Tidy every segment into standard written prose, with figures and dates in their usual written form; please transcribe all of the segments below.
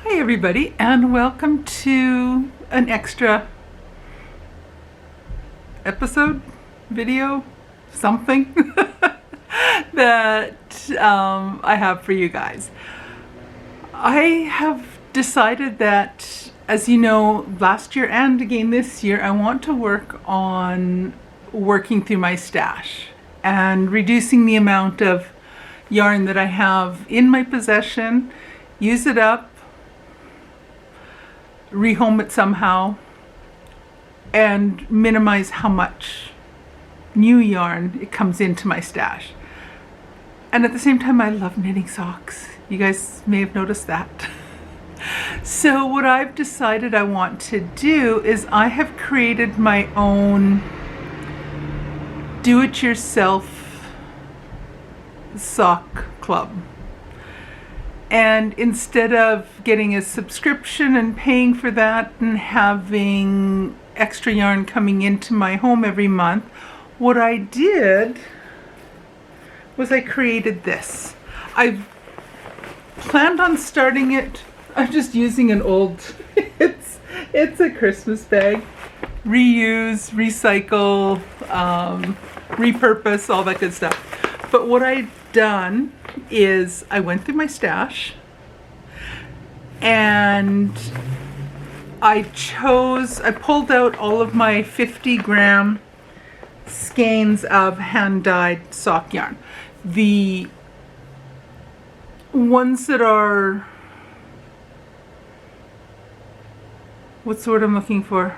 Hi everybody, and welcome to an extra episode, video, something that I have for you guys. I have decided that, as you know, last year and again this year, I want to work on working through my stash and reducing the amount of yarn that I have in my possession, use it up, rehome it somehow, and minimize how much new yarn it comes into my stash. And at the same time, I love knitting socks. You guys may have noticed that. So what I've decided I want to do is I have created my own do-it-yourself sock club. And instead of getting a subscription and paying for that and having extra yarn coming into my home every month, what I did was I created this. I planned on starting it. I'm just using an old, it's a Christmas bag. Reuse, recycle, repurpose, all that good stuff. But what I've done is I went through my stash and I pulled out all of my 50-gram skeins of hand-dyed sock yarn. The ones that are, what's the word I'm looking for?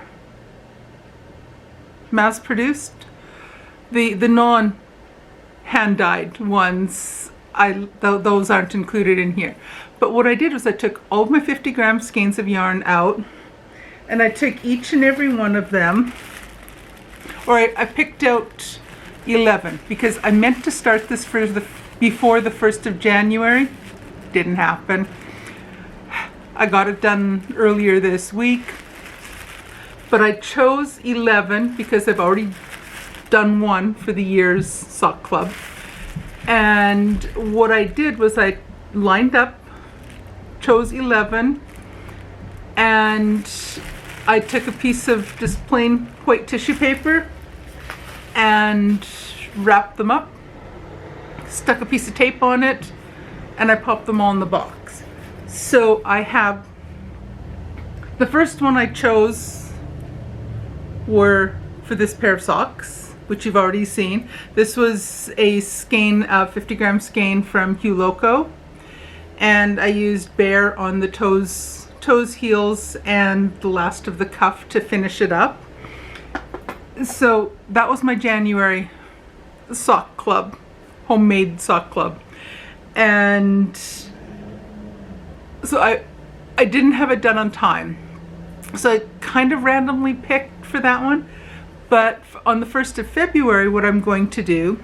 Mass-produced? The non hand-dyed ones, those aren't included in here. But what I did was I took all of my 50-gram skeins of yarn out, and I took each and every one of them, or I picked out 11 because I meant to start this before the 1st of January. Didn't happen. I got it done earlier this week, but I chose 11 because I've already done one for the year's sock club. And what I did was I lined up, chose 11, and I took a piece of just plain white tissue paper and wrapped them up, stuck a piece of tape on it, and I popped them all in the box. So I have, the first one I chose were for this pair of socks, which you've already seen. This was a skein, 50-gram skein from Hue Loco, and I used bare on the toes, heels, and the last of the cuff to finish it up. So that was my January sock club, homemade sock club. And so I didn't have it done on time, so I kind of randomly picked for that one. But on the 1st of February, what I'm going to do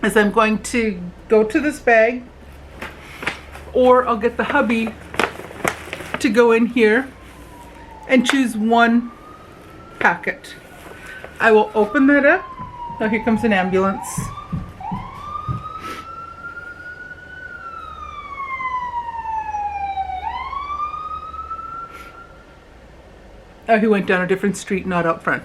is I'm going to go to this bag, or I'll get the hubby to go in here and choose one packet. I will open that up. Oh, here comes an ambulance. Oh, he went down a different street, not out front.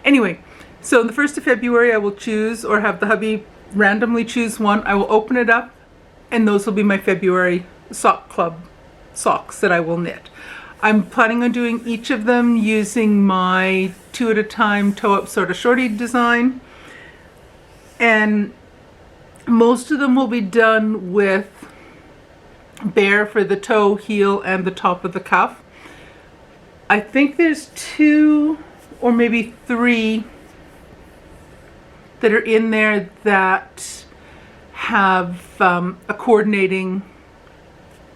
Anyway, so on the 1st of February, I will choose, or have the hubby randomly choose one. I will open it up, and those will be my February sock club socks that I will knit. I'm planning on doing each of them using my 2 at a time toe-up sorta shorty design. And most of them will be done with bare for the toe, heel, and the top of the cuff. I think there's 2 or maybe 3 that are in there that have a coordinating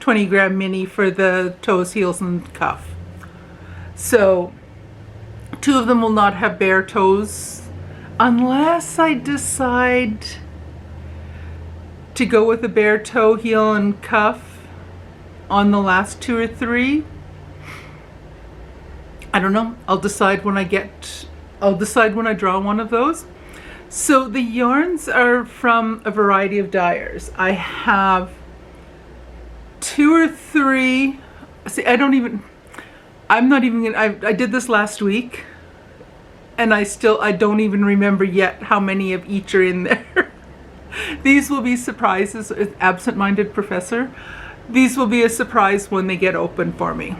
20-gram mini for the toes, heels, and cuff. So 2 of them will not have bare toes unless I decide to go with a bare toe, heel, and cuff on the last 2 or 3. I don't know. I'll decide when I draw one of those. So the yarns are from a variety of dyers. I have 2 or 3 See, I'm not even gonna, I did this last week, and I don't even remember yet how many of each are in there. These will be surprises, absent-minded professor. These will be a surprise when they get open for me,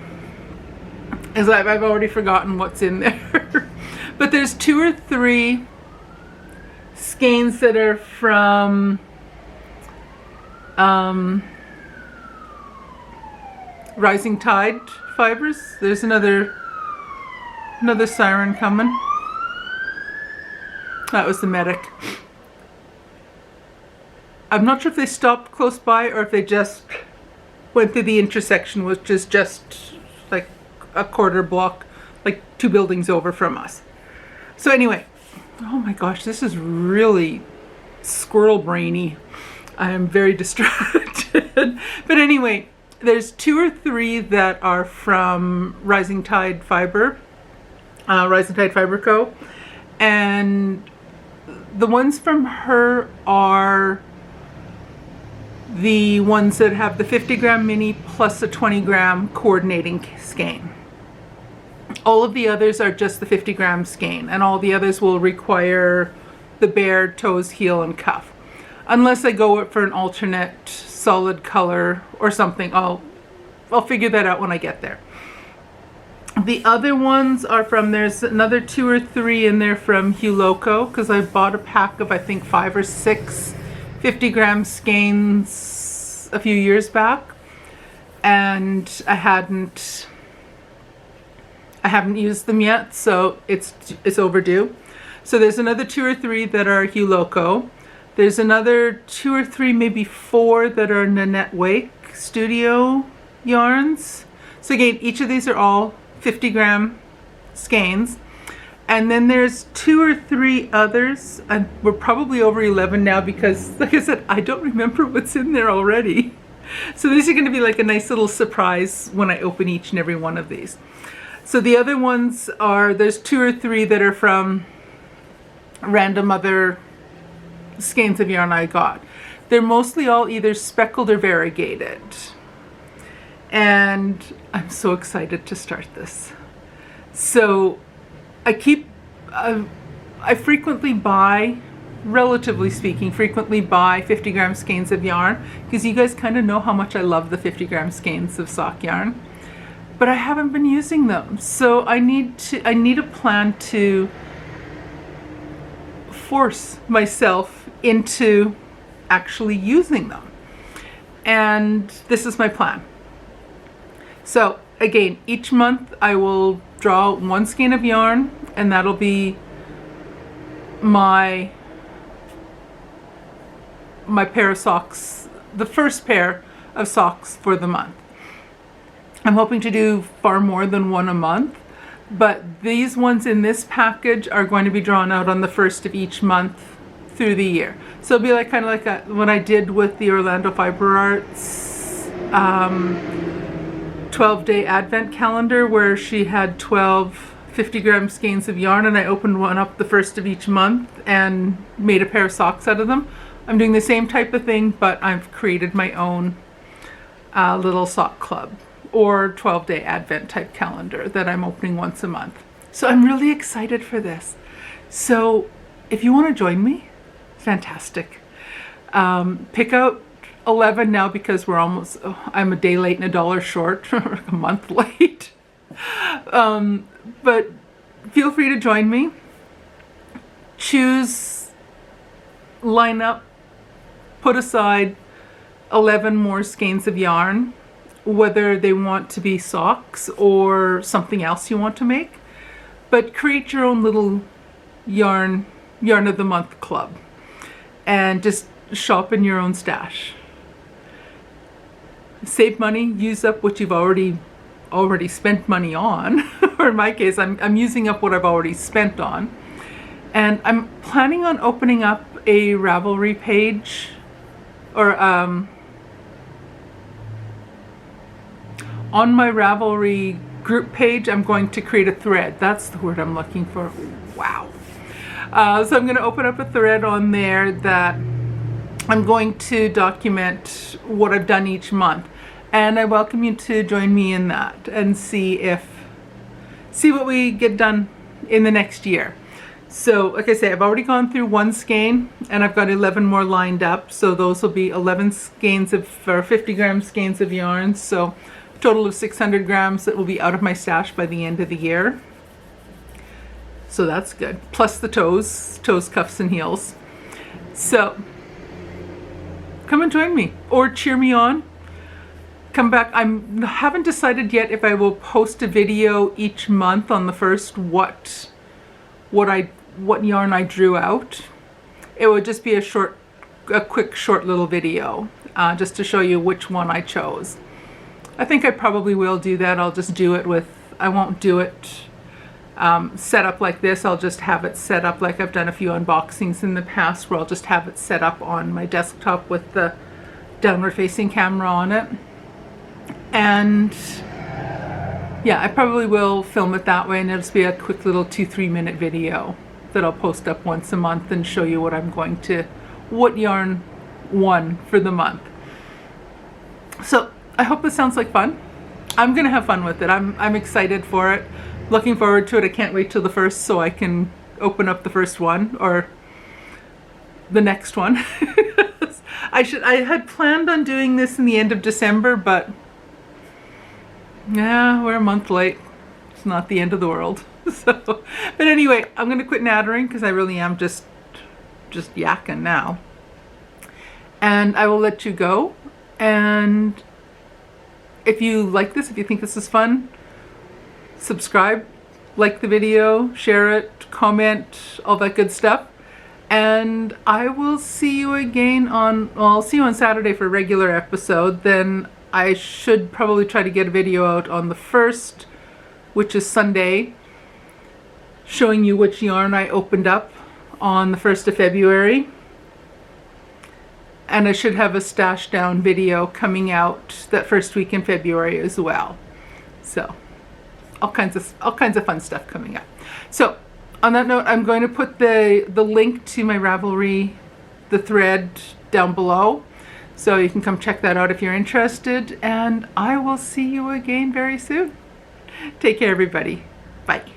as I've already forgotten what's in there. But there's 2 or 3 skeins that are from Rising Tide Fibers. There's another siren coming. That was the medic. I'm not sure if they stopped close by or if they just went through the intersection, which is just like a quarter block, like 2 buildings over from us. So anyway, oh my gosh, this is really squirrel brainy. I am very distracted. But anyway, there's 2 or 3 that are from Rising Tide Fiber Co. And the ones from her are the ones that have the 50-gram mini plus a 20-gram coordinating skein. All of the others are just the 50-gram skein, and all the others will require the bare toes, heel, and cuff. Unless I go for an alternate solid color or something, I'll figure that out when I get there. The other ones are from, there's another 2 or 3 in there from Hue Loco, because I bought a pack of I think 5 or 6 50-gram skeins a few years back, and I hadn't used them yet, so it's overdue. So there's another 2 or 3 that are Hue Loco. There's another 2 or 3, maybe 4 that are Nanette Wake Studio yarns. So again, each of these are all 50-gram skeins. And then there's 2 or 3 others, and we're probably over 11 now because, like I said, I don't remember what's in there already. So these are going to be like a nice little surprise when I open each and every one of these. So the other ones are, there's 2 or 3 that are from random other skeins of yarn I got. They're mostly all either speckled or variegated. And I'm so excited to start this. So I frequently buy, relatively speaking, 50-gram skeins of yarn, because you guys kind of know how much I love the 50-gram skeins of sock yarn. But I haven't been using them. So I need a plan to force myself into actually using them. And this is my plan. So again, each month I will draw 1 skein of yarn, and that'll be my pair of socks, the first pair of socks for the month. I'm hoping to do far more than 1 a month, but these ones in this package are going to be drawn out on the 1st of each month through the year. So it'll be like kind of like what I did with the Orlando Fiber Arts 12-day advent calendar, where she had 12 50-gram skeins of yarn, and I opened one up the 1st of each month and made a pair of socks out of them. I'm doing the same type of thing, but I've created my own little sock club or 12-day advent type calendar that I'm opening once a month. So I'm really excited for this. So if you want to join me, fantastic. Pick out 11 now, because we're almost, I'm a day late and $1 short, or a month late. But feel free to join me. Choose, line up, put aside 11 more skeins of yarn, whether they want to be socks or something else you want to make. But create your own little yarn of the month club, and just shop in your own stash. Save money, use up what you've already spent money on. Or in my case, I'm using up what I've already spent on. And I'm planning on opening up a Ravelry page, or on my Ravelry group page, I'm going to create a thread. That's the word I'm looking for. Wow. So I'm going to open up a thread on there that I'm going to document what I've done each month. And I welcome you to join me in that and see what we get done in the next year. So like I say, I've already gone through one skein and I've got 11 more lined up. So those will be 11 skeins of, or 50-gram skeins of yarn. So a total of 600 grams that will be out of my stash by the end of the year. So that's good. Plus the toes, cuffs, and heels. So come and join me or cheer me on. Come back. I haven't decided yet if I will post a video each month on the first what yarn I drew out. It would just be a quick short little video just to show you which one I chose. I think I probably will do that. I'll just do it with, I won't do it set up like this. I'll just have it set up like I've done a few unboxings in the past where I'll just have it set up on my desktop with the downward facing camera on it. And yeah, I probably will film it that way, and it'll just be a quick little 2-3 minute video that I'll post up once a month and show you what yarn won for the month. So I hope this sounds like fun. I'm gonna have fun with it. I'm excited for it. Looking forward to it. I can't wait till the first so I can open up the first one or the next one. I had planned on doing this in the end of December, but yeah, we're a month late. It's not the end of the world. So, but anyway, I'm going to quit nattering because I really am just yakking now. And I will let you go. And if you like this, if you think this is fun, subscribe, like the video, share it, comment, all that good stuff. And I will see you again I'll see you on Saturday for a regular episode. Then I should probably try to get a video out on the 1st, which is Sunday, showing you which yarn I opened up on the 1st of February. And I should have a stash down video coming out that first week in February as well. So all kinds of fun stuff coming up. So on that note, I'm going to put the link to my Ravelry, the thread, down below. So you can come check that out if you're interested. And I will see you again very soon. Take care, everybody. Bye.